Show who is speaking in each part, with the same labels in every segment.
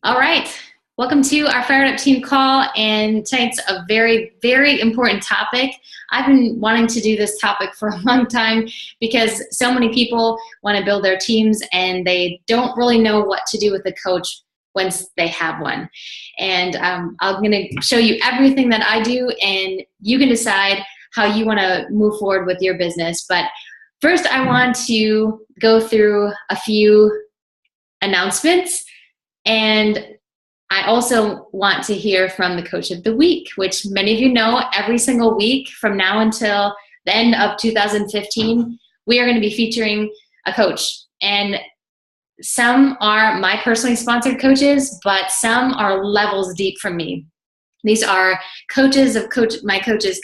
Speaker 1: All right. Welcome to our Fired Up Team call, and tonight's a very, very important topic. I've been wanting to do this topic for a long time because so many people want to build their teams and they don't really know what to do with a coach once they have one. And I'm going to show you everything that I do, and you can decide how you want to move forward with your business. But first, I want to go through a few announcements. And I also want to hear from the Coach of the Week, which many of you know every single week from now until the end of 2015, we are going to be featuring a coach. And some are my personally sponsored coaches, but some are levels deep from me. These are coaches of my coaches,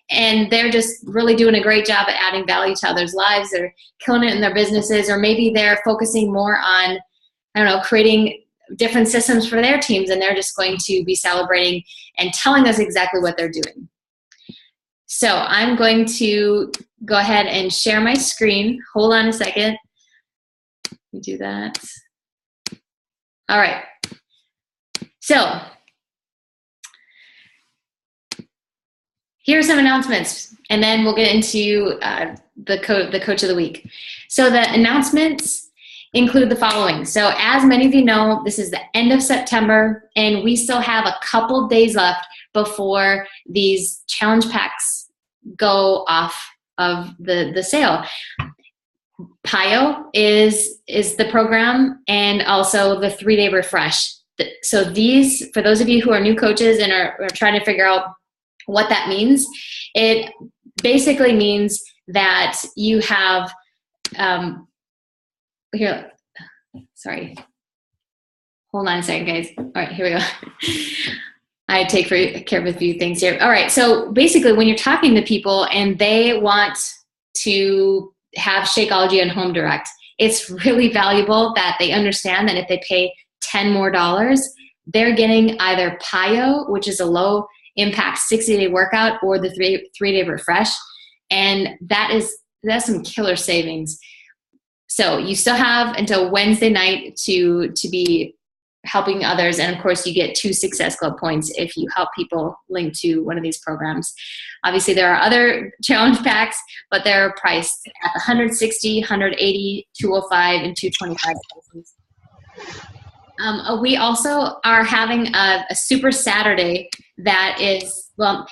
Speaker 1: and they're just really doing a great job at adding value to others' lives. They're killing it in their businesses, or maybe they're focusing more on creating different systems for their teams, and they're just going to be celebrating and telling us exactly what they're doing. So I'm going to go ahead and share my screen. Hold on a second. Let me do that. All right. So here are some announcements, and then we'll get into the Coach of the Week. So the announcements include the following. So as many of you know, this is the end of September, and we still have a couple days left before these challenge packs go off of the sale. PIO is the program, and also the 3-day refresh. So these, for those of you who are new coaches and are trying to figure out what that means, it basically means that you have here, sorry. Hold on a second, guys. All right, here we go. I take care of a few things here. All right, so basically when you're talking to people and they want to have Shakeology and Home Direct, it's really valuable that they understand that if they pay $10 more, they're getting either PIO, which is a low impact 60-day workout, or the 3-day refresh. And that's some killer savings. So you still have until Wednesday night to be helping others. And of course you get 2 Success Club points if you help people link to one of these programs. Obviously there are other challenge packs, but they're priced at $160, $180, $205, and $225. We also are having a Super Saturday that is, well,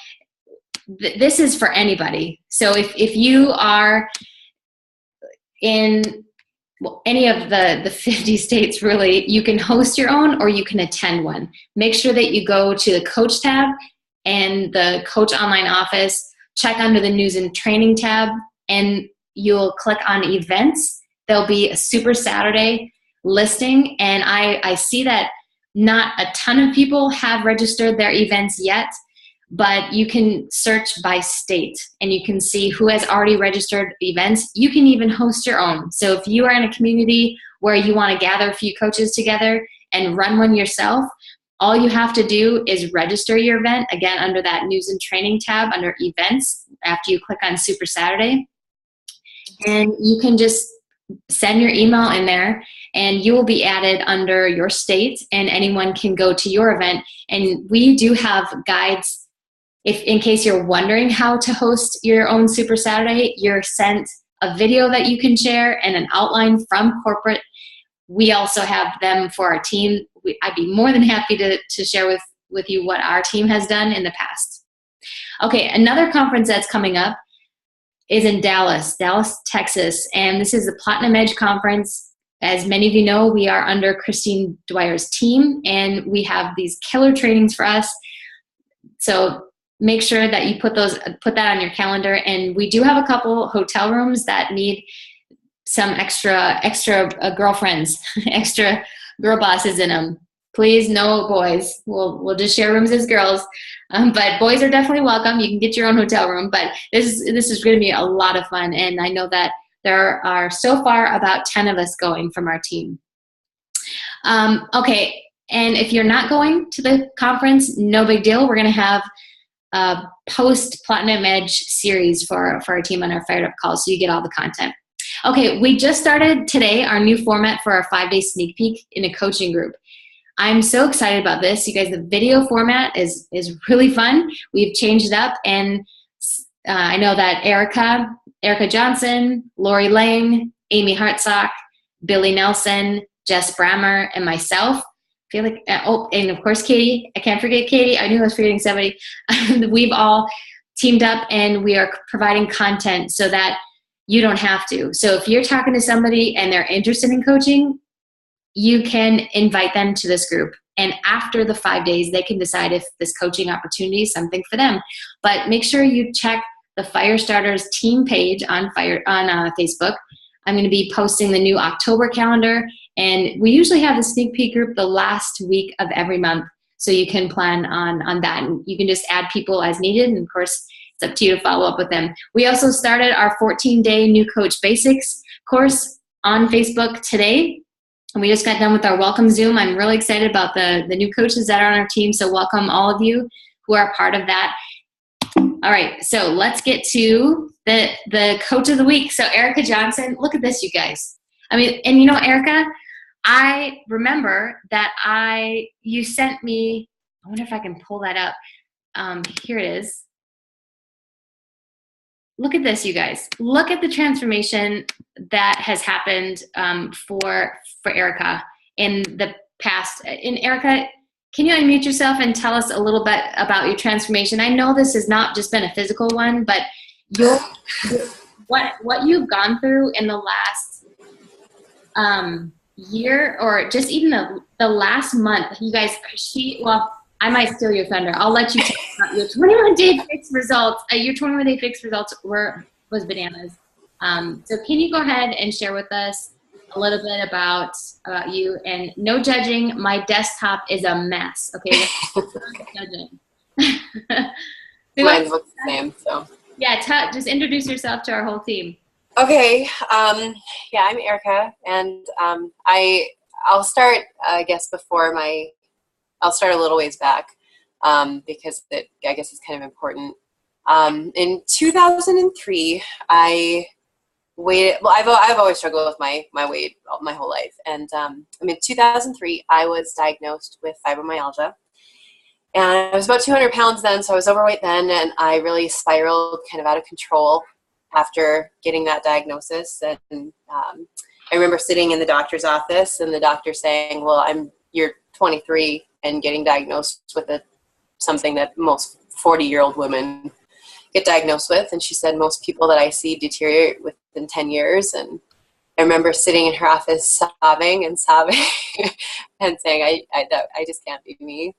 Speaker 1: this is for anybody. So if you are in any of the 50 states, really, you can host your own or you can attend one. Make sure that you go to the Coach tab and the Coach Online Office, check under the News and Training tab, and you'll click on Events. There'll be a Super Saturday listing, and I see that not a ton of people have registered their events yet, but you can search by state and you can see who has already registered events. You can even host your own. So if you are in a community where you want to gather a few coaches together and run one yourself, all you have to do is register your event, again, under that News and Training tab under Events after you click on Super Saturday. And you can just send your email in there and you will be added under your state, and anyone can go to your event. And we do have guides. If in case you're wondering how to host your own Super Saturday, you're sent a video that you can share and an outline from corporate. We also have them for our team. I'd be more than happy to share with you what our team has done in the past. Okay, another conference that's coming up is in Dallas, Texas, and this is the Platinum Edge Conference. As many of you know, we are under Christine Dwyer's team, and we have these killer trainings for us. So make sure that you put that on your calendar. And we do have a couple hotel rooms that need some extra girlfriends, extra girl bosses in them. Please, no boys. We'll just share rooms as girls. But boys are definitely welcome. You can get your own hotel room. But this is going to be a lot of fun. And I know that there are so far about 10 of us going from our team. Okay, and if you're not going to the conference, no big deal. We're going to have post Platinum Edge series for our team on our Fired Up calls, so you get all the content. Okay, we just started today our new format for our 5-day sneak peek in a coaching group. I'm so excited about this. You guys, the video format is really fun. We've changed it up, and I know that Erica Johnson, Lori Lang, Amy Hartsock, Billy Nelson, Jess Brammer, and myself feel like, and of course Katie. I can't forget Katie. I knew I was forgetting somebody. We've all teamed up, and we are providing content so that you don't have to. So if you're talking to somebody and they're interested in coaching, you can invite them to this group. And after the 5 days, they can decide if this coaching opportunity is something for them. But make sure you check the Firestarters team page on Facebook. I'm going to be posting the new October calendar. And we usually have the sneak peek group the last week of every month. So you can plan on that. And you can just add people as needed. And of course, it's up to you to follow up with them. We also started our 14-day New Coach Basics course on Facebook today. And we just got done with our welcome Zoom. I'm really excited about the new coaches that are on our team. So welcome all of you who are part of that. All right, so let's get to the coach of the week. So Erica Johnson, look at this, you guys. I mean, and you know, Erica, I remember that you sent me, I wonder if I can pull that up. Here it is. Look at this, you guys. Look at the transformation that has happened for Erica in the past. And Erica, can you unmute yourself and tell us a little bit about your transformation? I know this has not just been a physical one, but what you've gone through in the last year, or just even the last month. You guys, I might steal your thunder. I'll let you talk about your 21-day fixed results. Your 21-day fixed results was bananas. So can you go ahead and share with us a little bit about you? And no judging. My desktop is a mess. Okay. No judging.
Speaker 2: Mine looks the same. So
Speaker 1: yeah, just introduce yourself to our whole team.
Speaker 2: Okay. Yeah, I'm Erica, and I'll start. I guess I'll start a little ways back because I guess it's kind of important. In 2003, I weighed. Well, I've always struggled with my weight my whole life, and in 2003, I was diagnosed with fibromyalgia, and I was about 200 pounds then, so I was overweight then, and I really spiraled kind of out of control after getting that diagnosis. And I remember sitting in the doctor's office, and the doctor saying, "Well, you're 23 and getting diagnosed with something that most 40-year-old women get diagnosed with." And she said, "Most people that I see deteriorate within 10 years. And I remember sitting in her office sobbing and and saying, I just can't be me.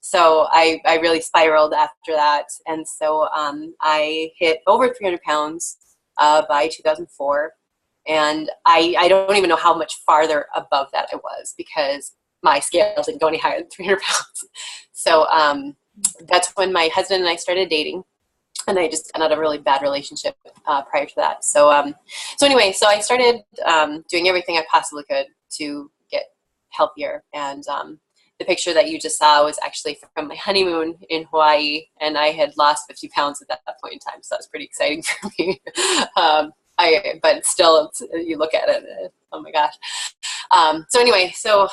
Speaker 2: So I really spiraled after that. And so I hit over 300 pounds by 2004. And I don't even know how much farther above that I was, because my scale didn't go any higher than 300 pounds. So that's when my husband and I started dating. And I just got out of a really bad relationship prior to that. So anyway, so I started doing everything I possibly could to get healthier. And the picture that you just saw was actually from my honeymoon in Hawaii. And I had lost 50 pounds at that point in time. So that was pretty exciting for me. But still, you look at it, oh my gosh. So anyway, so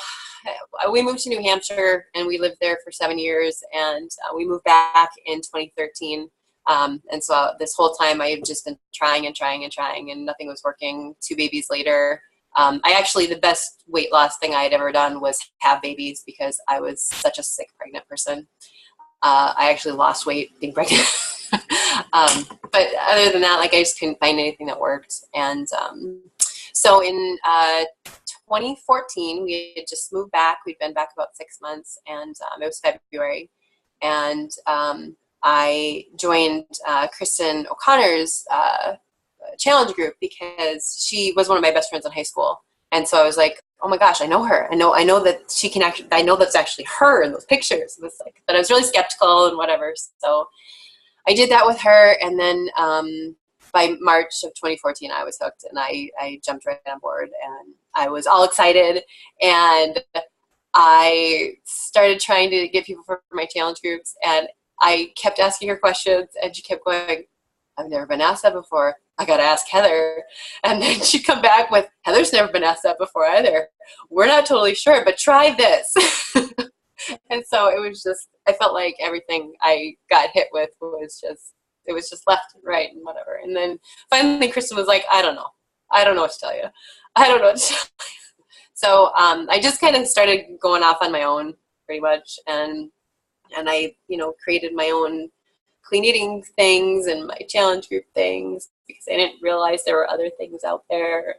Speaker 2: we moved to New Hampshire, and we lived there for 7 years, and we moved back in 2013. And so this whole time I had just been trying and nothing was working. 2 babies later, the best weight loss thing I had ever done was have babies, because I was such a sick pregnant person. I actually lost weight being pregnant. But other than that, I just couldn't find anything that worked. And so in 2014, we had just moved back. We'd been back about 6 months, and it was February. And I joined Kristen O'Connor's challenge group, because she was one of my best friends in high school. And so I was like, oh my gosh, I know her. I know that she can actually, I know that's actually her in those pictures. But I was really skeptical and whatever. So I did that with her. And then by March of 2014, I was hooked, and I jumped right on board, and I was all excited. And I started trying to get people for my challenge groups, and I kept asking her questions, and she kept going, I've never been asked that before. I got to ask Heather. And then she'd come back with, Heather's never been asked that before either. We're not totally sure, but try this. And so it was just, I felt like everything I got hit with was just, it was just left and right and whatever. And then finally Kristen was like, I don't know. I don't know what to tell you. I don't know what to tell you. So I just kind of started going off on my own pretty much. And I, created my own clean eating things and my challenge group things because I didn't realize there were other things out there.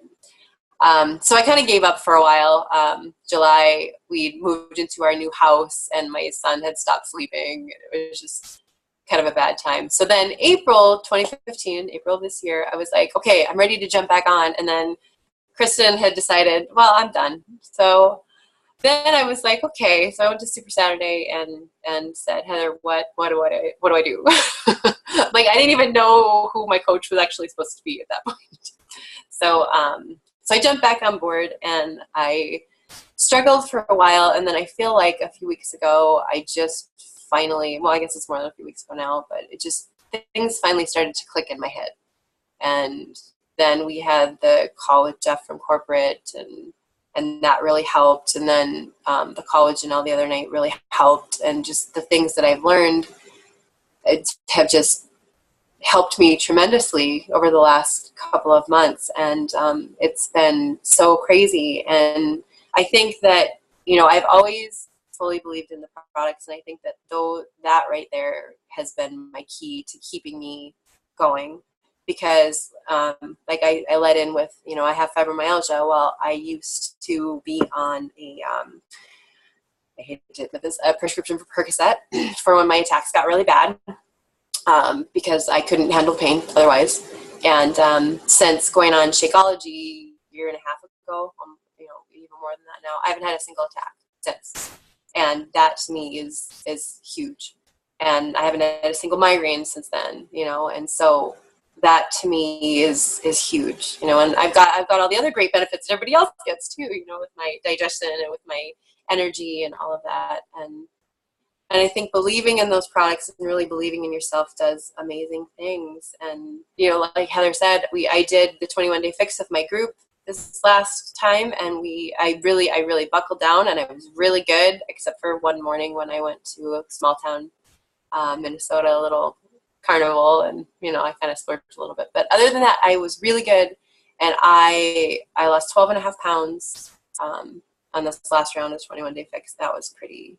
Speaker 2: So I kind of gave up for a while. July, we moved into our new house and my son had stopped sleeping. It was just kind of a bad time. So then April 2015, April of this year, I was like, okay, I'm ready to jump back on. And then Kristen had decided, well, I'm done. So then I was like, okay. So I went to Super Saturday and said, Heather, what do I do? Like, I didn't even know who my coach was actually supposed to be at that point. So I jumped back on board and I struggled for a while. And then I feel like a few weeks ago, I just finally, well, I guess it's more than a few weeks ago now, but things finally started to click in my head. And then we had the call with Jeff from corporate and that really helped. And then the college and all the other night really helped. And just the things that I've learned have just helped me tremendously over the last couple of months. And it's been so crazy. And I think that, I've always fully believed in the products. And I think that that right there has been my key to keeping me going. Because like I let in with, I have fibromyalgia. Well, I used to be on I hate to admit this, a prescription for Percocet for when my attacks got really bad because I couldn't handle pain otherwise. And since going on Shakeology a year and a half ago, even more than that now, I haven't had a single attack since. And that to me is huge. And I haven't had a single migraine since then, and so that to me is huge, and I've got all the other great benefits that everybody else gets too, with my digestion and with my energy and all of that. And I think believing in those products and really believing in yourself does amazing things. And, like Heather said, I did the 21-day fix with my group this last time, and I really buckled down, and I was really good, except for one morning when I went to a small town, Minnesota, a little carnival, and I kind of splurged a little bit, but other than that I was really good. And I lost 12.5 pounds on this last round of 21-day fix. That was pretty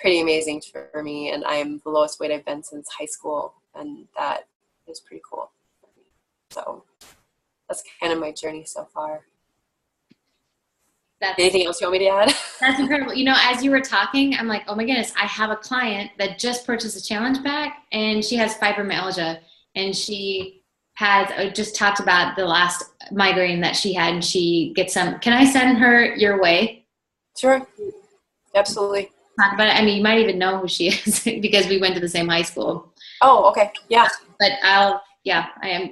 Speaker 2: amazing for me, and I'm the lowest weight I've been since high school, and that is pretty cool for me. So that's kind of my journey so far. Anything else you want me to add?
Speaker 1: That's incredible. As you were talking, I'm like, oh my goodness, I have a client that just purchased a challenge bag, and she has fibromyalgia, and she has just talked about the last migraine that she had, and she gets some. Can I send her your way?
Speaker 2: Sure. Absolutely.
Speaker 1: Talk about it. I mean, you might even know who she is because we went to the same high school.
Speaker 2: Oh, okay. Yeah.
Speaker 1: But I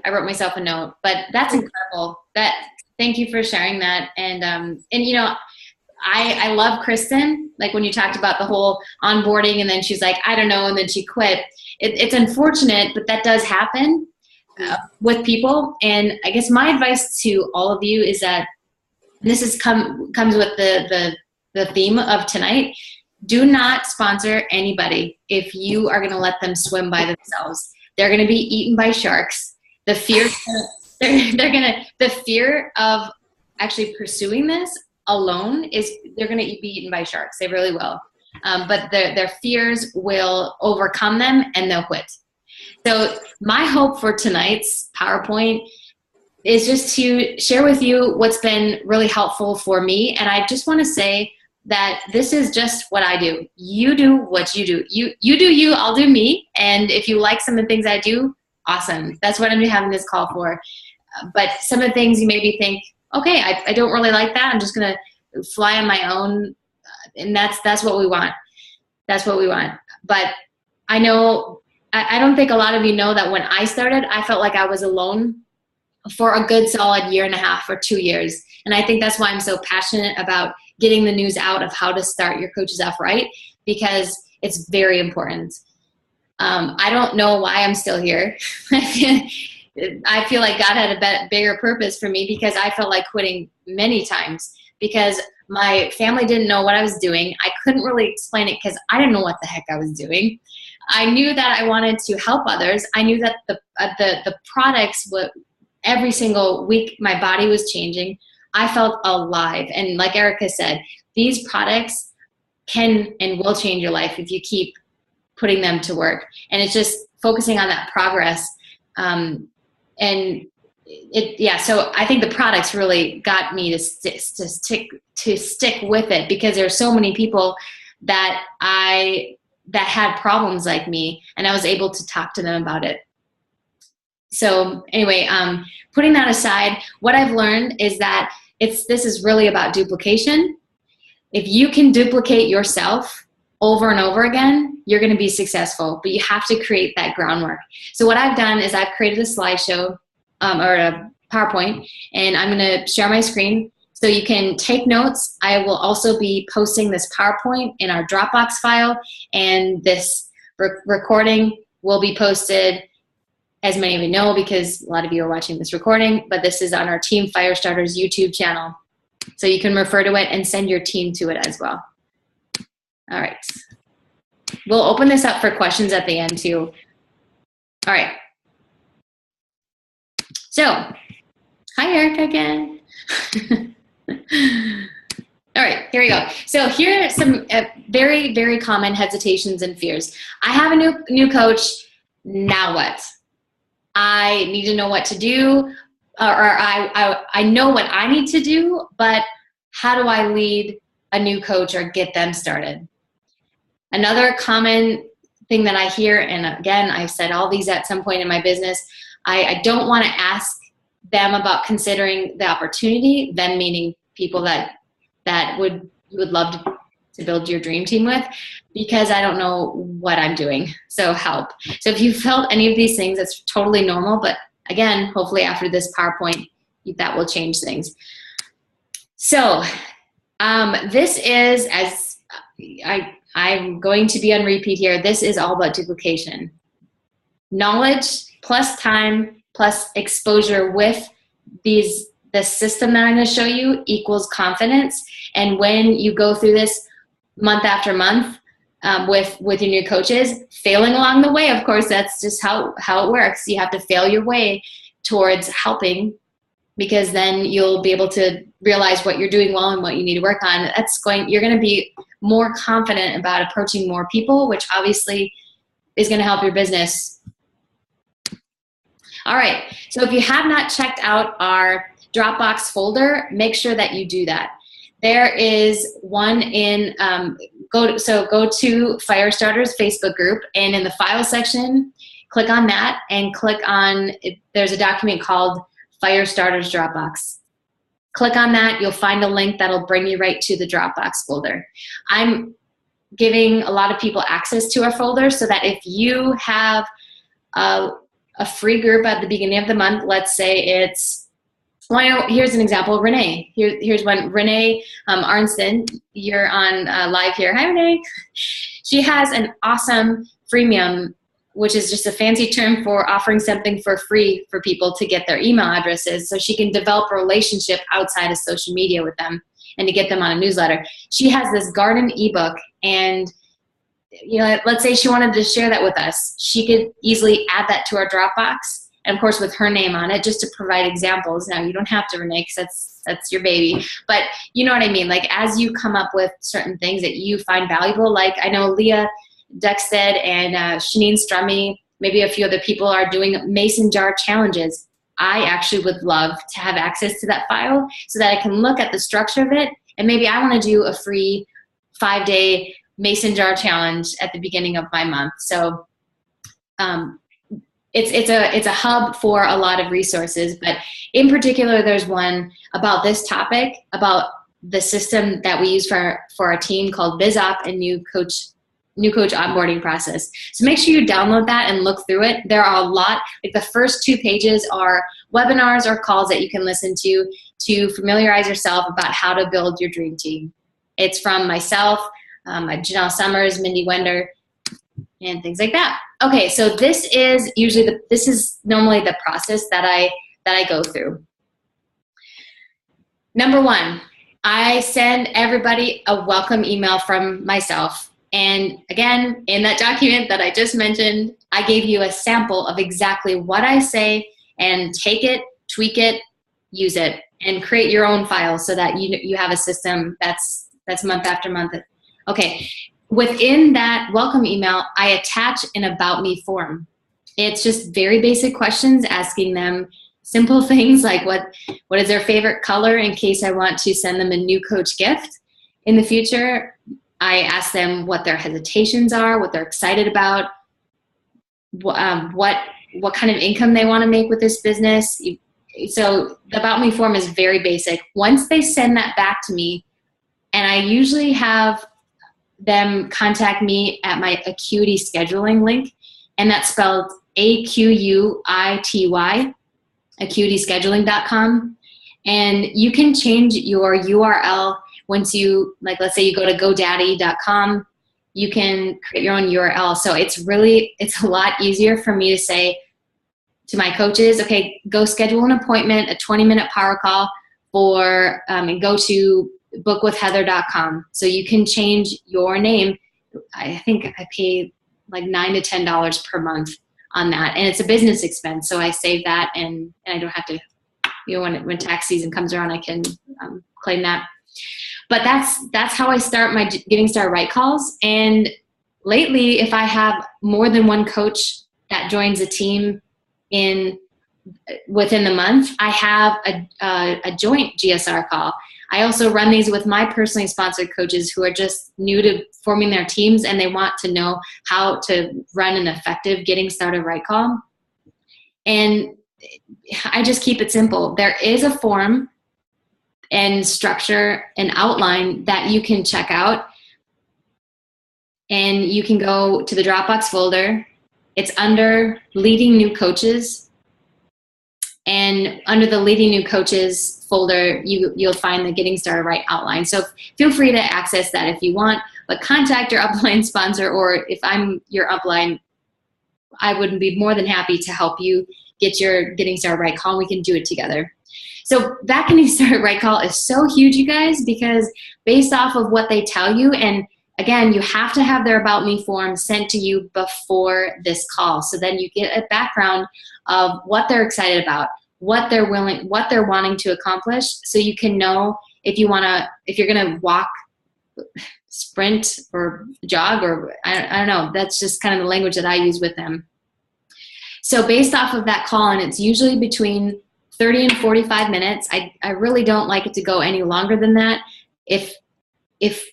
Speaker 1: wrote myself a note, but that's incredible. Thank you for sharing that. And I love Kristen. Like when you talked about the whole onboarding and then she's like, I don't know. And then she quit. It's unfortunate, but that does happen with people. And I guess my advice to all of you is that this comes with the theme of tonight. Do not sponsor anybody if you are going to let them swim by themselves. They're going to be eaten by sharks. The fear the fear of actually pursuing this alone they're going to be eaten by sharks. They really will. But their fears will overcome them and they'll quit. So my hope for tonight's PowerPoint is just to share with you what's been really helpful for me. And I just want to say that this is just what I do. You do what you do. You do you, I'll do me. And if you like some of the things I do, awesome. That's what I'm having this call for. But some of the things you maybe think, okay, I don't really like that. I'm just going to fly on my own. And that's what we want. That's what we want. But I know, I don't think a lot of you know that when I started, I felt like I was alone for a good solid year and a half or 2 years. And I think that's why I'm so passionate about getting the news out of how to start your coaches off right, because it's very important. I don't know why I'm still here. I feel like God had a bigger purpose for me, because I felt like quitting many times because my family didn't know what I was doing. I couldn't really explain it because I didn't know what the heck I was doing. I knew that I wanted to help others. I knew that the products, every single week my body was changing. I felt alive. And like Erica said, these products can and will change your life if you keep putting them to work. And it's just focusing on that progress. So I think the products really got me to stick with it, because there's so many people that had problems like me, and I was able to talk to them about it. So anyway, putting that aside, what I've learned is that this is really about duplication. If you can duplicate yourself over and over again, you're going to be successful, but you have to create that groundwork. So what I've done is I've created a slideshow or a PowerPoint, and I'm going to share my screen so you can take notes. I will also be posting this PowerPoint in our Dropbox file, and this recording will be posted, as many of you know, because a lot of you are watching this recording, but this is on our Team Firestarters YouTube channel. So you can refer to it and send your team to it as well. All right. We'll open this up for questions at the end too. All right. So, hi Erica again. All right, here we go. So here are some very, very common hesitations and fears. I have a new coach. Now what? I need to know what to do, or I know what I need to do, but how do I lead a new coach or get them started? Another common thing that I hear, and again, I've said all these at some point in my business, I don't want to ask them about considering the opportunity, them meaning people that you would love to build your dream team with, because I don't know what I'm doing. So help. So if you felt any of these things, that's totally normal. But again, hopefully after this PowerPoint, that will change things. So this is, as I'm going to be on repeat here, this is all about duplication. Knowledge plus time plus exposure with the system that I'm going to show you equals confidence. And when you go through this month after month with your new coaches, failing along the way, of course, that's just how it works. You have to fail your way towards helping, because then you'll be able to realize what you're doing well and what you need to work on. You're going to be more confident about approaching more people, which obviously is going to help your business. All right, so if you have not checked out our Dropbox folder, make sure that you do that. There is one in, go to Firestarters Facebook group, and in the file section, click on that and click on, there's a document called Firestarters Dropbox. Click on that, you'll find a link that'll bring you right to the Dropbox folder. I'm giving a lot of people access to our folder so that if you have a free group at the beginning of the month, let's say it's, here's an example, Renee. Here's one, Renee Arnson, you're on live here. Hi, Renee. She has an awesome freemium, which is just a fancy term for offering something for free for people to get their email addresses so she can develop a relationship outside of social media with them and to get them on a newsletter. She has this garden ebook, and let's say she wanted to share that with us. She could easily add that to our Dropbox, and of course with her name on it, just to provide examples. Now you don't have to, Renee, because that's your baby, but you know what I mean. Like, as you come up with certain things that you find valuable, like I know Leah Duckstead and Shanine Strummy, maybe a few other people are doing mason jar challenges. I actually would love to have access to that file so that I can look at the structure of it, and maybe I want to do a free 5-day mason jar challenge at the beginning of my month. So it's a hub for a lot of resources, but in particular, there's one about this topic, about the system that we use for our team called BizOp and new coach onboarding process. So make sure you download that and look through it. There are a lot, like the first 2 pages are webinars or calls that you can listen to familiarize yourself about how to build your dream team. It's from myself, Janelle Summers, Mindy Wender. and things like that. Okay, so this is normally the process that I go through. Number one, I send everybody a welcome email from myself. And again, in that document that I just mentioned, I gave you a sample of exactly what I say, and take it, tweak it, use it, and create your own file so that you have a system that's month after month. Okay, within that welcome email, I attach an About Me form. It's just very basic questions, asking them simple things like what is their favorite color, in case I want to send them a new coach gift in the future. I ask them what their hesitations are, what they're excited about, what kind of income they want to make with this business. So the About Me form is very basic. Once they send that back to me, and I usually have them contact me at my Acuity scheduling link, and that's spelled AQUITY, acuityscheduling.com. And you can change your URL once you, like, let's say you go to GoDaddy.com, you can create your own URL. So it's a lot easier for me to say to my coaches, okay, go schedule an appointment, a 20-minute power call and go to bookwithheather.com. So you can change your name. I think I pay like $9 to $10 per month on that. And it's a business expense. So I save that, and I don't have to, when tax season comes around, I can claim that. But that's how I start my Getting Started Right calls. And lately, if I have more than one coach that joins a team within the month, I have a joint GSR call. I also run these with my personally sponsored coaches who are just new to forming their teams, and they want to know how to run an effective Getting Started Right call. And I just keep it simple. There is a form and structure and outline that you can check out, and you can go to the Dropbox folder. It's under Leading New Coaches, and under the Leading New Coaches folder, you'll find the Getting Started Right outline. So feel free to access that if you want, but contact your upline sponsor, or if I'm your upline, I would be more than happy to help you get your Getting Started Right call. We can do it together. So that Getting Started Right call is so huge, you guys, because based off of what they tell you, and again, you have to have their About Me form sent to you before this call. So then you get a background of what they're excited about, what they're wanting to accomplish, so you can know if you're going to walk, sprint, or jog, or I don't know. That's just kind of the language that I use with them. So based off of that call, and it's usually between 30 and 45 minutes. I really don't like it to go any longer than that. If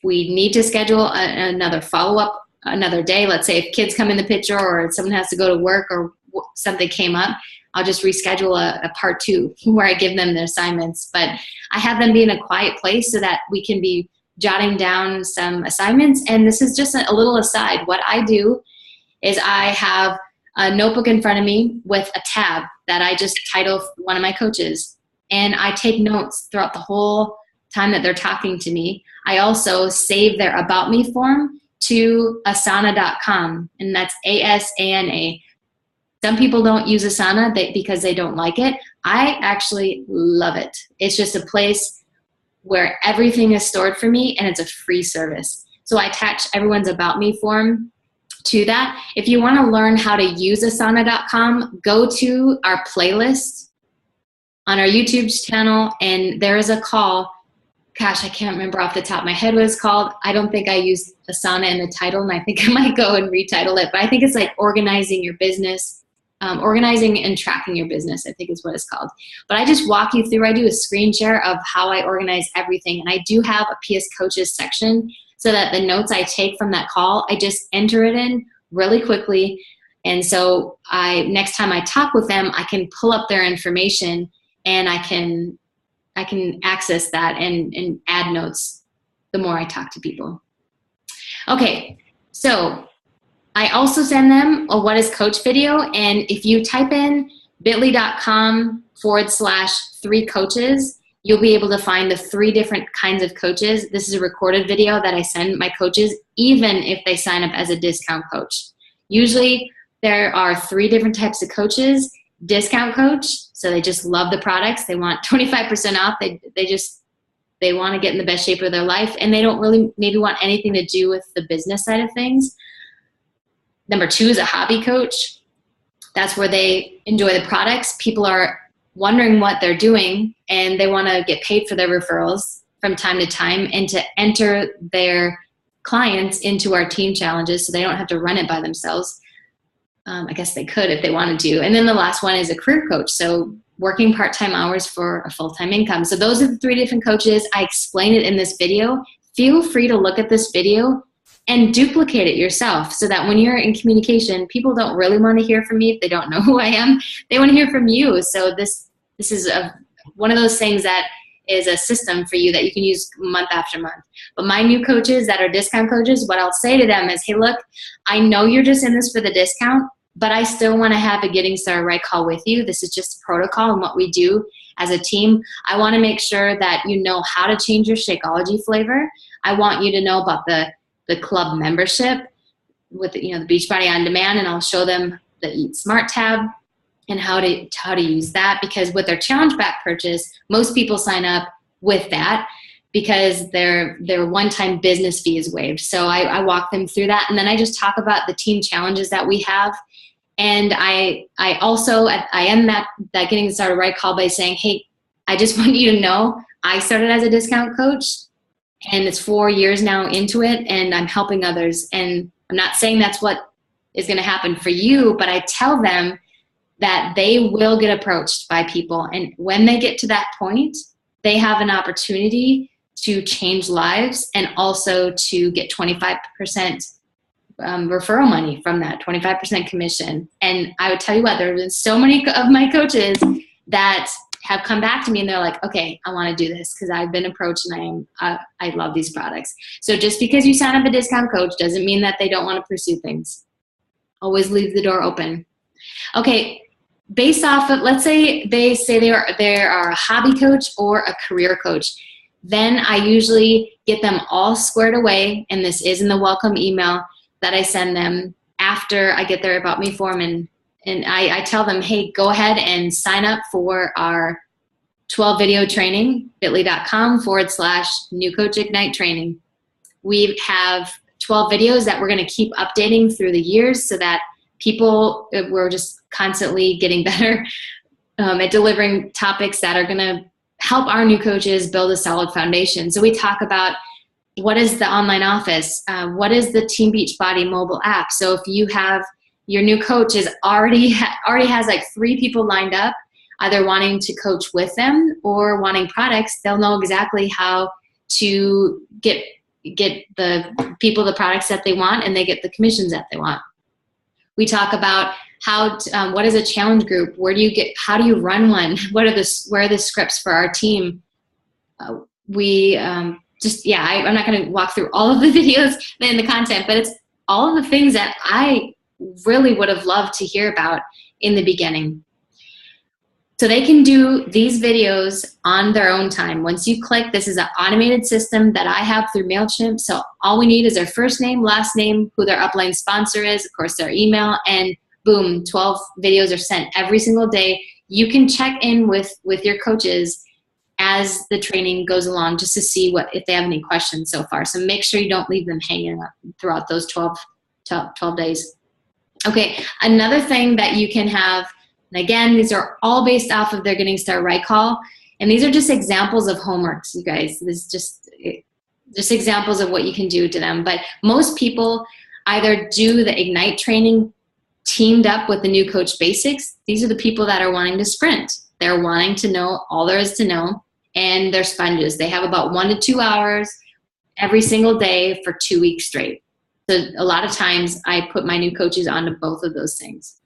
Speaker 1: we need to schedule another follow-up another day, let's say if kids come in the picture, or someone has to go to work, or something came up, I'll just reschedule a part 2 where I give them the assignments. But I have them be in a quiet place so that we can be jotting down some assignments. And this is just a little aside. What I do is I have a notebook in front of me with a tab that I just title one of my coaches. And I take notes throughout the whole time that they're talking to me. I also save their About Me form to asana.com, and that's ASANA. Some people don't use Asana because they don't like it. I actually love it. It's just a place where everything is stored for me, and it's a free service. So I attach everyone's About Me form to that. If you want to learn how to use asana.com, go to our playlist on our YouTube channel, and there is a call. Gosh, I can't remember off the top of my head what it's called. I don't think I used Asana in the title, and I think I might go and retitle it. But I think it's like organizing your business, organizing and tracking your business, I think is what it's called. But I just walk you through. I do a screen share of how I organize everything. And I do have a PS Coaches section so that the notes I take from that call, I just enter it in really quickly. And so next time I talk with them, I can pull up their information, and I can access that and add notes the more I talk to people. Okay, so I also send them a What is Coach video, and if you type in bit.ly.com/3 coaches, you'll be able to find the 3 different kinds of coaches. This is a recorded video that I send my coaches, even if they sign up as a discount coach. Usually there are 3 different types of coaches. Discount coach, so they just love the products. They want 25% off. They want to get in the best shape of their life, and they don't really maybe want anything to do with the business side of things. Number 2 is a hobby coach. That's where they enjoy the products. People are wondering what they're doing, and they want to get paid for their referrals from time to time and to enter their clients into our team challenges so they don't have to run it by themselves. I guess they could if they wanted to. And then the last one is a career coach. So working part-time hours for a full-time income. So those are the 3 different coaches. I explain it in this video. Feel free to look at this video and duplicate it yourself so that when you're in communication, people don't really want to hear from me if they don't know who I am. They want to hear from you. So this is one of those things that is a system for you that you can use month after month. But my new coaches that are discount coaches, what I'll say to them is, hey, look, I know you're just in this for the discount, but I still want to have a Getting Started Right call with you. This is just protocol and what we do as a team. I want to make sure that you know how to change your Shakeology flavor. I want you to know about the club membership with the Beachbody On Demand, and I'll show them the Eat Smart tab and how to use that, because with their challenge back purchase, most people sign up with that because their one-time business fee is waived. So I walk them through that, and then I just talk about the team challenges that we have. And I also end that Getting Started Right call by saying, hey, I just want you to know I started as a discount coach, and it's 4 years now into it, and I'm helping others. And I'm not saying that's what is going to happen for you, but I tell them that they will get approached by people. And when they get to that point, they have an opportunity to change lives and also to get 25% referral money from that, 25% commission. And I would tell you what, there have been so many of my coaches that have come back to me and they're like, okay, I want to do this because I've been approached and I love these products. So just because you sign up a discount coach doesn't mean that they don't want to pursue things. Always leave the door open. Okay, based off of, let's say they say they are a hobby coach or a career coach. Then I usually get them all squared away, and this is in the welcome email that I send them after I get their About Me form, and I tell them, hey, go ahead and sign up for our 12 video training, bit.ly.com/New Coach Ignite training. We have 12 videos that we're going to keep updating through the years so that we're just constantly getting better at delivering topics that are going to help our new coaches build a solid foundation. So we talk about what is the online office, what is the Team Beachbody mobile app. So if you have your new coach already has like 3 people lined up, either wanting to coach with them or wanting products, they'll know exactly how to get the people the products that they want, and they get the commissions that they want. We talk about what is a challenge group? How do you run one? Where are the scripts for our team? I'm not going to walk through all of the videos and the content, but it's all of the things that I really would have loved to hear about in the beginning. So they can do these videos on their own time. Once you click, this is an automated system that I have through MailChimp. So all we need is their first name, last name, who their upline sponsor is, of course, their email, and boom, 12 videos are sent every single day. You can check in with your coaches as the training goes along just to see if they have any questions so far. So make sure you don't leave them hanging up throughout those 12 days. Okay, another thing that you can have, and again, these are all based off of their Getting Started Right call, and these are just examples of homeworks, you guys. This is just examples of what you can do to them. But most people either do the Ignite training teamed up with the New Coach Basics. These are the people that are wanting to sprint. They're wanting to know all there is to know, and they're sponges. They have about 1 to 2 hours every single day for 2 weeks straight. So a lot of times I put my new coaches onto both of those things.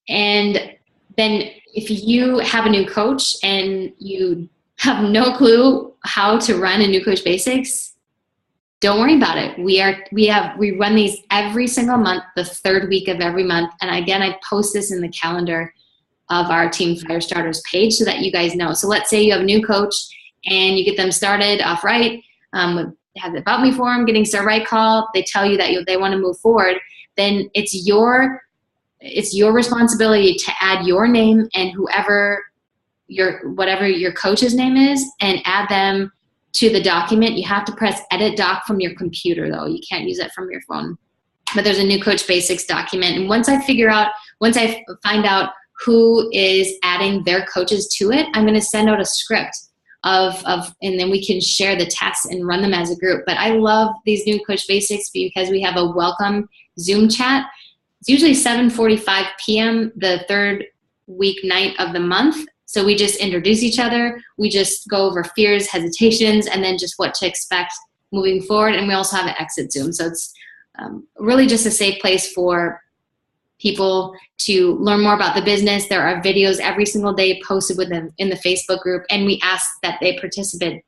Speaker 1: And then if you have a new coach and you have no clue how to run a New Coach Basics, don't worry about it. We run these every single month, the 3rd week of every month. And again, I post this in the calendar of our Team Fire Starters page so that you guys know. So let's say you have a new coach and you get them started off right, have the About Me form, Getting Started Right call. They tell you that they want to move forward. then it's your responsibility to add your name and whatever your coach's name is, and add them to the document. You have to press edit doc from your computer though. You can't use it from your phone. But there's a new Coach Basics document. And once I find out who is adding their coaches to it, I'm going to send out a script and then we can share the tests and run them as a group. But I love these new Coach Basics because we have a welcome Zoom chat. It's usually 7:45 p.m. the third weeknight of the month. So we just introduce each other. We just go over fears, hesitations, and then just what to expect moving forward. And we also have an exit Zoom. So it's really just a safe place for people to learn more about the business. There are videos every single day posted in the Facebook group, and we ask that they participate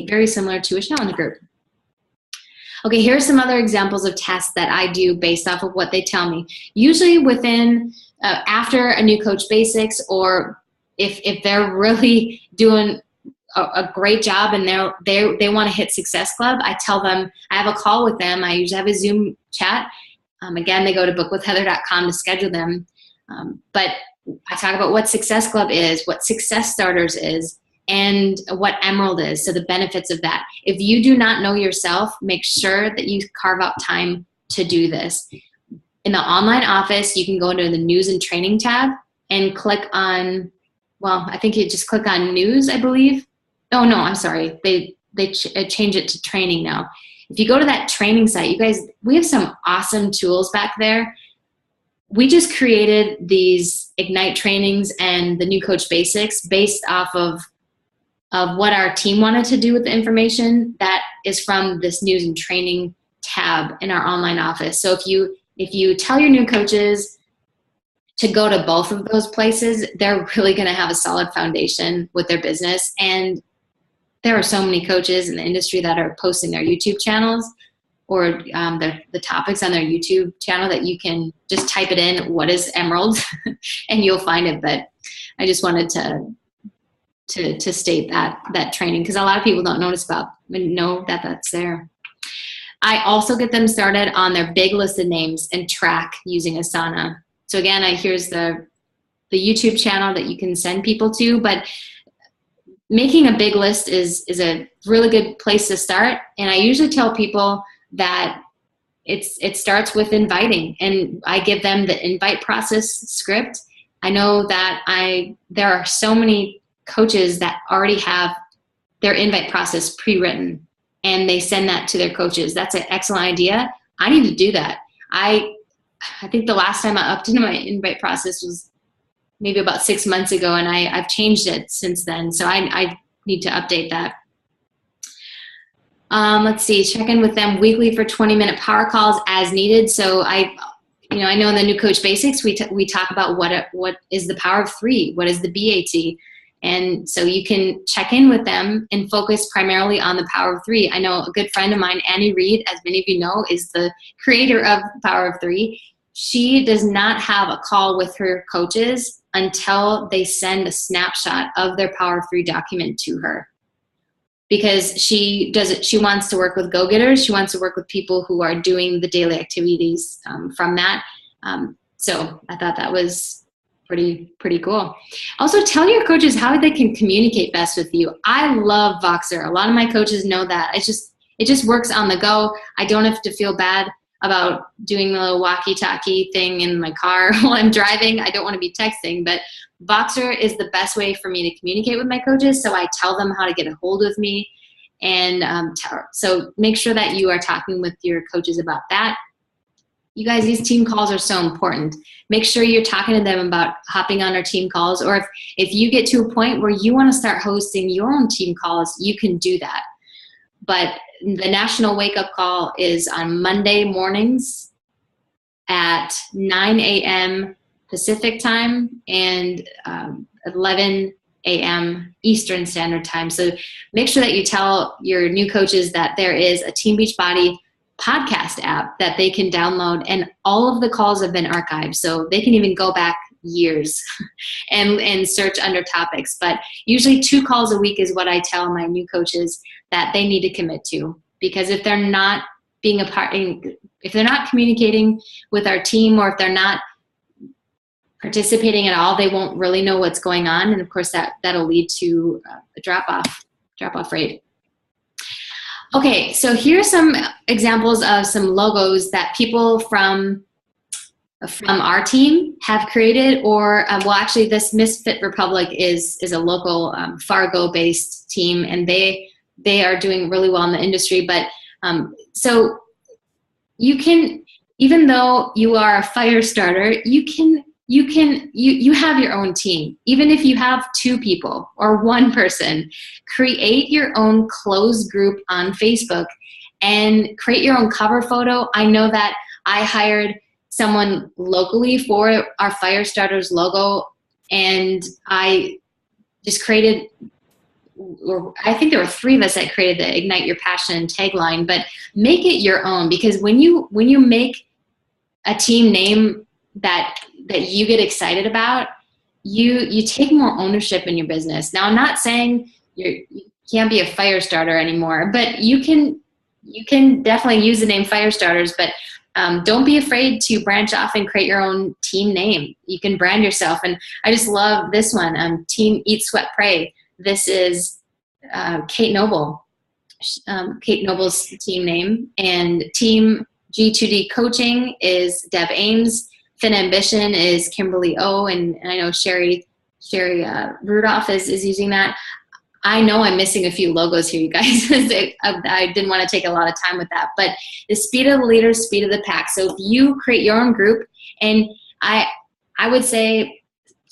Speaker 1: very similar to a challenge group. Okay, here are some other examples of tests that I do based off of what they tell me. Usually within, after a new Coach Basics, or if they're really doing a great job and they want to hit Success Club, I tell them, I have a call with them. I usually have a Zoom chat. Again, they go to bookwithheather.com to schedule them. But I talk about what Success Club is, what Success Starters is, and what Emerald is, so the benefits of that. If you do not know yourself, make sure that you carve out time to do this. In the online office, you can go into the News and Training tab and click on, well, I think you just click on News, I believe. Oh, no, I'm sorry. They change it to Training now. If you go to that training site, you guys, we have some awesome tools back there. We just created these Ignite trainings and the new Coach Basics based off of what our team wanted to do with the information that is from this News and Training tab in our online office. So if you tell your new coaches to go to both of those places, they're really going to have a solid foundation with their business. And there are so many coaches in the industry that are posting their YouTube channels or the topics on their YouTube channel that you can just type it in, what is Emerald, and you'll find it. But I just wanted to state that training, because a lot of people don't know that that's there. I also get them started on their big list of names and track using Asana. So again, here's the YouTube channel that you can send people to, but making a big list is a really good place to start. And I usually tell people that it starts with inviting, and I give them the invite process script. I know that there are so many coaches that already have their invite process pre-written, and they send that to their coaches. That's an excellent idea. I need to do that. I think the last time I updated my invite process was maybe about 6 months ago, and I've changed it since then. So I need to update that. Let's see, check in with them weekly for 20-minute power calls as needed. So I know in the new Coach Basics, we talk about what is the power of 3, what is the BAT. And so you can check in with them and focus primarily on the power of 3. I know a good friend of mine, Annie Reed, as many of you know, is the creator of Power of 3. She does not have a call with her coaches until they send a snapshot of their Power of 3 document to her. Because she wants to work with go-getters. She wants to work with people who are doing the daily activities from that. So I thought that was pretty cool. Also, tell your coaches how they can communicate best with you. I love Voxer. A lot of my coaches know that. It just works on the go. I don't have to feel bad about doing the little walkie-talkie thing in my car while I'm driving. I don't want to be texting, but Voxer is the best way for me to communicate with my coaches. So I tell them how to get a hold of me. And so make sure that you are talking with your coaches about that. You guys, these team calls are so important. Make sure you're talking to them about hopping on our team calls, or if you get to a point where you want to start hosting your own team calls, you can do that. But the National Wake Up Call is on Monday mornings at 9 a.m. Pacific time and 11 a.m. Eastern Standard Time. So make sure that you tell your new coaches that there is a Team Beachbody podcast app that they can download, and all of the calls have been archived, so they can even go back years and search under topics. But usually 2 calls a week is what I tell my new coaches that they need to commit to, because if they're not being a part, if they're not communicating with our team, or if they're not participating at all, they won't really know what's going on. And of course that'll lead to a drop off rate. Okay, so here's some examples of some logos that people from our team have created, or well, actually this Misfit Republic is a local Fargo based team, and they are doing really well in the industry. But so you can, even though you are a fire starter, you have your own team. Even if you have 2 people or 1 person, create your own closed group on Facebook and create your own cover photo. I know that I hired someone locally for our fire starters logo, and I just created, or I think there were 3 of us that created the Ignite Your Passion tagline. But make it your own, because when you make a team name that you get excited about, you take more ownership in your business. Now, I'm not saying you can't be a fire starter anymore, but you can definitely use the name Fire Starters. But don't be afraid to branch off and create your own team name. You can brand yourself. And I just love this one, Team Eat, Sweat, Pray. This is Kate Noble. Kate Noble's team name. And Team G2D Coaching is Deb Ames. Fin Ambition is Kimberly O. And I know Sherry Rudolph is using that. I know I'm missing a few logos here, you guys. I didn't want to take a lot of time with that. But the speed of the leader, speed of the pack. So if you create your own group, and I would say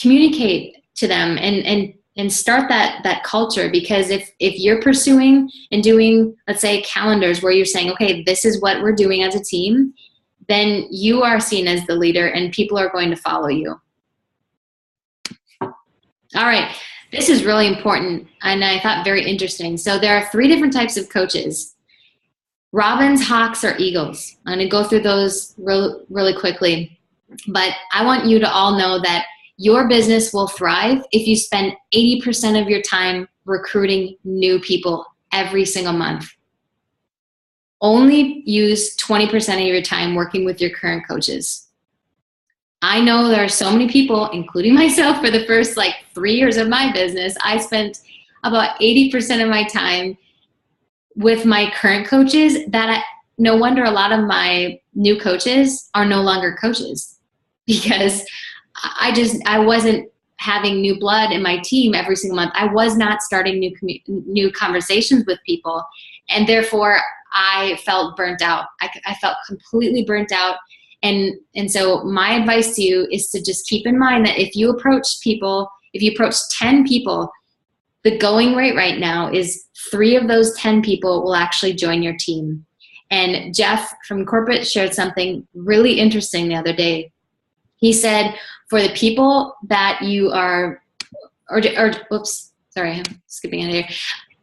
Speaker 1: communicate to them and start that culture. Because if you're pursuing and doing, let's say, calendars where you're saying, okay, this is what we're doing as a team, then you are seen as the leader and people are going to follow you. All right. This is really important, and I thought very interesting. So there are 3 different types of coaches: Robins, Hawks, or Eagles. I'm going to go through those really quickly. But I want you to all know that your business will thrive if you spend 80% of your time recruiting new people every single month. Only use 20% of your time working with your current coaches. I know there are so many people, including myself, for the first 3 years of my business, I spent about 80% of my time with my current coaches, that no wonder a lot of my new coaches are no longer coaches, because I wasn't having new blood in my team every single month. I was not starting new conversations with people, and therefore I felt burnt out. I felt completely burnt out. And so my advice to you is to just keep in mind that if you approach 10 people, the going rate right now is 3 of those 10 people will actually join your team. And Jeff from corporate shared something really interesting the other day. He said, for the people that you are, whoops, sorry, I'm skipping in here.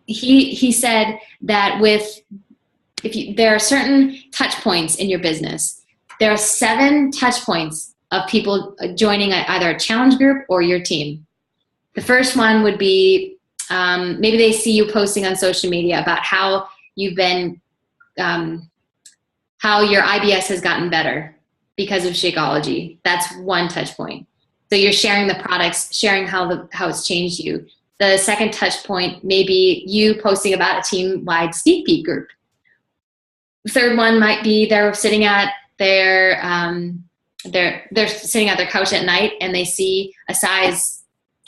Speaker 1: He said that there are certain touch points in your business. There are 7 touch points of people joining either a challenge group or your team. The first one would be maybe they see you posting on social media about how you've been, how your IBS has gotten better because of Shakeology. That's one touch point. So you're sharing the products, sharing how it's changed you. The second touch point may be you posting about a team-wide sneak peek group. The third one might be they're sitting at they're sitting at their couch at night and they see a size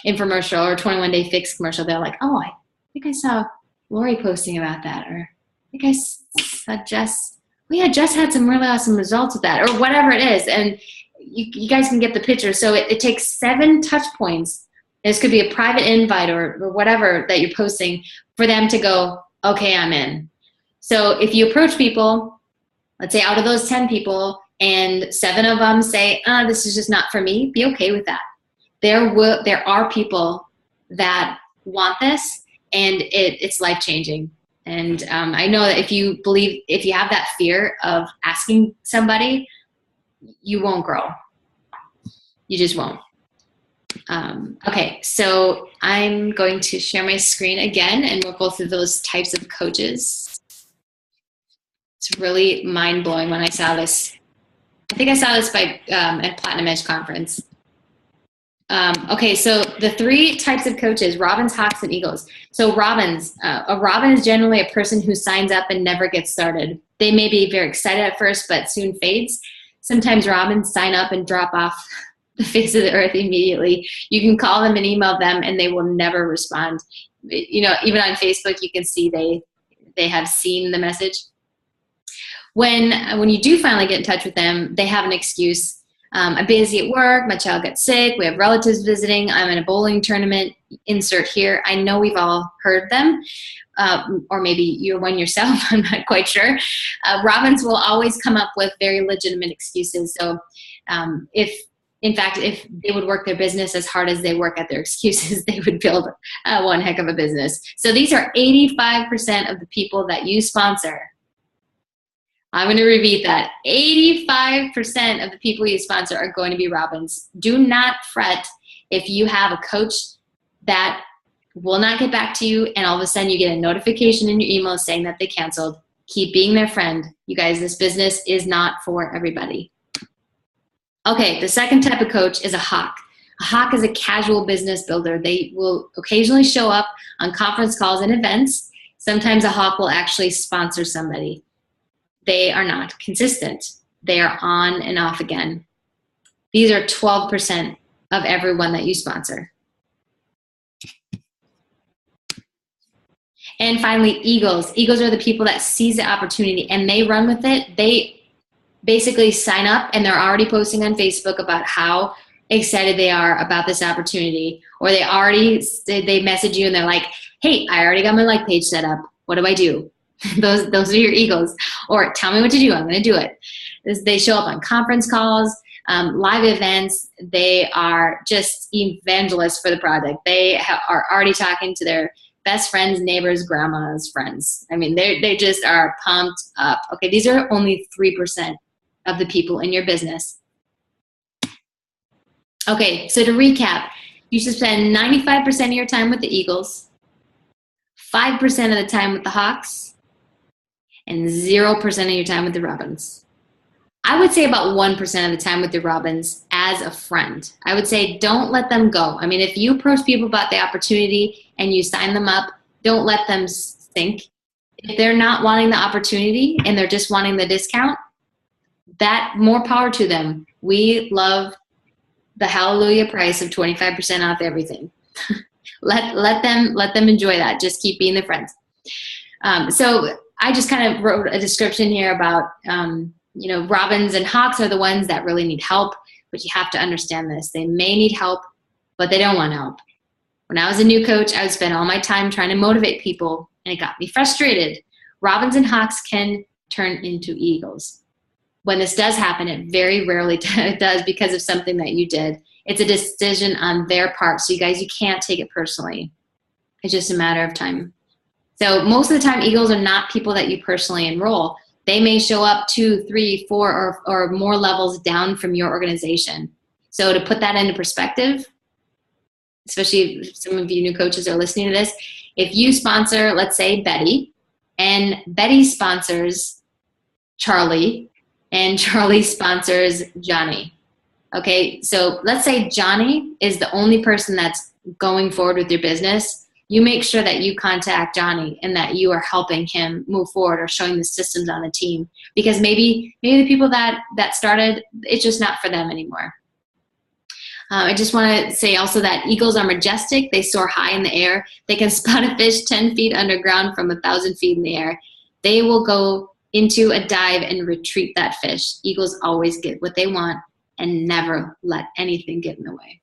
Speaker 1: infomercial or 21-day fix commercial. They're like, oh, I think I saw Lori posting about that, or I think I saw Jess. Oh yeah, Jess had some really awesome results with that, or whatever it is. And you guys can get the picture. So it takes 7 touch points. This could be a private invite or whatever that you're posting for them to go, okay, I'm in. So if you approach people, let's say out of those 10 people, and 7 of them say, this is just not for me, be okay with that. There are people that want this, and it's life-changing. And I know that if you have that fear of asking somebody, you won't grow. You just won't. Okay, so I'm going to share my screen again, and we'll go through those types of coaches. It's really mind-blowing when I saw this. I think I saw this at Platinum Edge Conference. Okay, so the 3 types of coaches: Robins, Hawks, and Eagles. So Robins, a Robin is generally a person who signs up and never gets started. They may be very excited at first, but soon fades. Sometimes Robins sign up and drop off the face of the earth immediately. You can call them and email them, and they will never respond. You know, even on Facebook, you can see they have seen the message. When you do finally get in touch with them, they have an excuse. I'm busy at work, my child got sick, we have relatives visiting, I'm in a bowling tournament, insert here. I know we've all heard them, or maybe you're one yourself, I'm not quite sure. Robins will always come up with very legitimate excuses. So if they would work their business as hard as they work at their excuses, they would build one heck of a business. So these are 85% of the people that you sponsor. I'm going to repeat that. 85% of the people you sponsor are going to be Robins. Do not fret if you have a coach that will not get back to you and all of a sudden you get a notification in your email saying that they canceled. Keep being their friend. You guys, this business is not for everybody. Okay, the second type of coach is a hawk. A hawk is a casual business builder. They will occasionally show up on conference calls and events. Sometimes a hawk will actually sponsor somebody. They are not consistent. They are on and off again. These are 12% of everyone that you sponsor. And finally, Eagles. Eagles are the people that seize the opportunity and they run with it. They basically sign up and they're already posting on Facebook about how excited they are about this opportunity. Or they message you and they're like, hey, I already got my like page set up. What do I do? Those are your Eagles. Or tell me what to do. I'm going to do it. They show up on conference calls, live events. They are just evangelists for the product. They are already talking to their best friends, neighbors, grandmas, friends. I mean, they just are pumped up. Okay, these are only 3% of the people in your business. Okay, so to recap, you should spend 95% of your time with the Eagles, 5% of the time with the Hawks, and 0% of your time with the Robins. I would say about 1% of the time with the Robins as a friend. I would say don't let them go. I mean, if you approach people about the opportunity and you sign them up, don't let them sink. If they're not wanting the opportunity and they're just wanting the discount, that more power to them. We love the hallelujah price of 25% off everything. let them enjoy that. Just keep being their friends. So I just kind of wrote a description here about, Robins and Hawks are the ones that really need help, but you have to understand this. They may need help, but they don't want help. When I was a new coach, I would spend all my time trying to motivate people, and it got me frustrated. Robins and Hawks can turn into Eagles. When this does happen, it very rarely does because of something that you did. It's a decision on their part. So you guys, you can't take it personally. It's just a matter of time. So most of the time, Eagles are not people that you personally enroll. They may show up 2, 3, 4, or more levels down from your organization. So to put that into perspective, especially if some of you new coaches are listening to this, if you sponsor, let's say, Betty, and Betty sponsors Charlie, and Charlie sponsors Johnny. Okay, so let's say Johnny is the only person that's going forward with your business. You make sure that you contact Johnny and that you are helping him move forward or showing the systems on the team, because maybe the people that started, it's just not for them anymore. I just want to say also that Eagles are majestic. They soar high in the air. They can spot a fish 10 feet underground from 1,000 feet in the air. They will go into a dive and retrieve that fish. Eagles always get what they want and never let anything get in the way.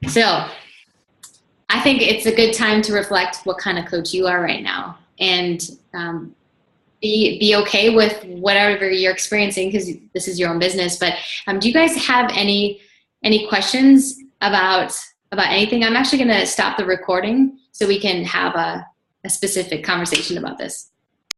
Speaker 1: So I think it's a good time to reflect what kind of coach you are right now, and be okay with whatever you're experiencing, because this is your own business. But do you guys have any questions about anything? I'm actually going to stop the recording so we can have a specific conversation about this.